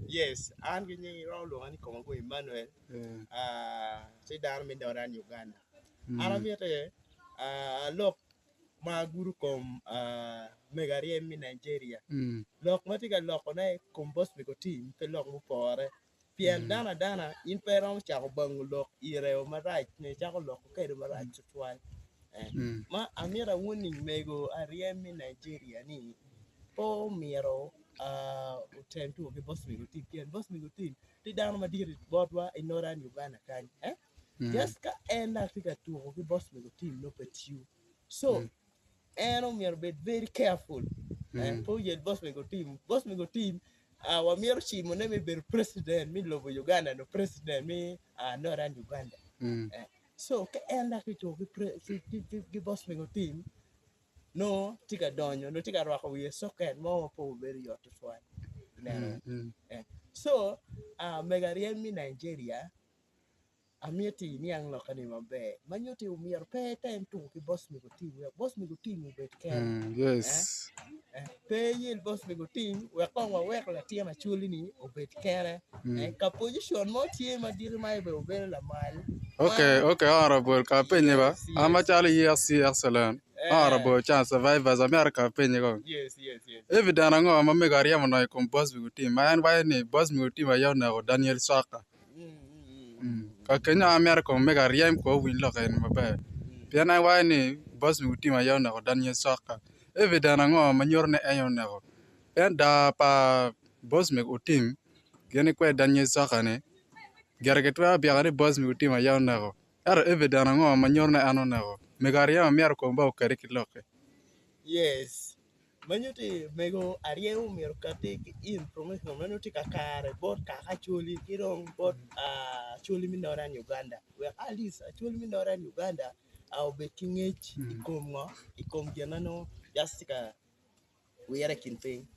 Yes, an gi nying rolo ani ko ko Emmanuel. Si dar mi doran Uganda. Ana miete lok ma guru kom megarie mi Nigeria. Lok matiga lok na kom boss mi ko team pe lok mu pore. Pien dana in perom chako bang lok ireo marach ne chako lok ke marach tutwal. Ma amira winning mego ariem mi Nigeria ni po miro utentu ke boss mi ko team pien boss mi ko team ti dano madiri bodwa inoran Uganda kan just ka enda tika tu ke boss mi ko team no petiu so eno miro be very careful po ye boss mi ko team wa miro chimo ne mi ber president mi lobo Uganda no president mi noran Uganda so ka enda ke tu ke boss mi ko team no tika donyo no tika rwako wiye socket mo po very yot fwan so megarien mi Nigeria amieti ni ang lokani mabe manyoti umier pe time tu ki boss mi go team bet ken Yes. pe yel boss mi go team we kon wa we la tie ma chuli ni obet kere ka position mo tie ma dir mai be obel la mal Okay, honorable kapenye ba. Ama chali yes excellent. Honorable chance survivors America penye ko. Yes. Evidana ngo ama megaria mo na kom boss mi team. Mayan ba ni boss mi team ayaw na ko Daniel Saka. Ka Kenya America megaria ko win lo kain mabe. Piana wa ni boss mi team ayaw na ko Daniel Saka. Evidana ngo manyor ne ayaw na ko. Da pa boss mi team gene ko Daniel Saka ne. Gergetwa biagare boss mi team ayaw na ko. Evidana ngo manyor ne ano na ko. Megaria America ba ko kare kiloke. Yes. Manyuti mego arieu mier kate information manyuti kakare bot kaka chuli kirong bot chuli minoran Uganda. We at least chuli minoran Uganda au bekingech ikom genano justika we are kinping.